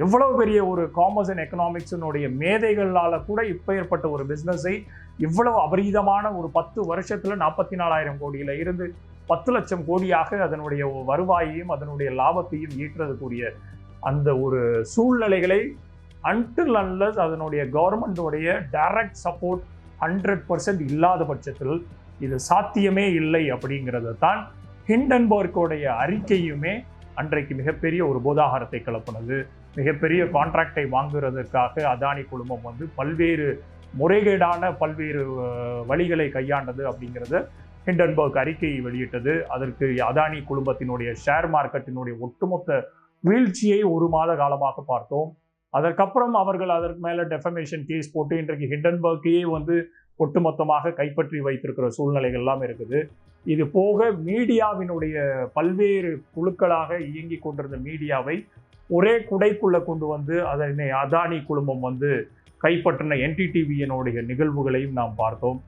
எவ்வளவு பெரிய ஒரு காமர்ஸ் அண்ட் எக்கனாமிக்ஸினுடைய மேதைகளால் கூட இப்போ ஏற்பட்ட ஒரு பிஸ்னஸை இவ்வளவு அபரீதமான ஒரு 10 வருஷத்தில் 44,000 கோடியில் இருந்து 10 லட்சம் கோடியாக அதனுடைய வருவாயையும் அதனுடைய லாபத்தையும் ஈட்டுறதுக்குரிய அந்த ஒரு சூழ்நிலைகளை அன்டில் அன்லஸ் அதனுடைய கவர்மெண்டோடைய டைரக்ட் சப்போர்ட் 100% இல்லாத பட்சத்தில் இது சாத்தியமே இல்லை அப்படிங்கிறது தான் ஹிண்டன்பர்க்கோடைய அறிக்கையுமே அன்றைக்கு மிகப்பெரிய ஒரு போதாகாரத்தை கிளப்பினது. மிகப்பெரிய கான்ட்ராக்டை வாங்குவதற்காக அதானி குழுமம் பல்வேறு முறைகேடான பல்வேறு வழிகளை கையாண்டது அப்படிங்கிறத ஹிண்டன்பர்க் அறிக்கையை வெளியிட்டது. அதற்கு அதானி குழுமத்தினுடைய ஷேர் மார்க்கெட்டினுடைய ஒட்டுமொத்த வீழ்ச்சியை 1 மாத காலமாக பார்த்தோம். அதற்கப்புறம் அவர்கள் அதற்கு மேலே டெஃபமேஷன் கேஸ் போட்டு இன்றைக்கு ஹிண்டன்பர்க்கையே ஒட்டுமொத்தமாக கைப்பற்றி வைத்திருக்கிற சூழ்நிலைகள் எல்லாம் இருக்குது. இது போக மீடியாவினுடைய பல்வேறு குழுக்களாக இயங்கி கொண்டிருந்த மீடியாவை ஒரே குடைக்குள்ள கொண்டு அதனை அதானி குழுமம் கைப்பற்றின NDTVயினுடைய நிகழ்வுகளையும் நாம் பார்த்தோம்.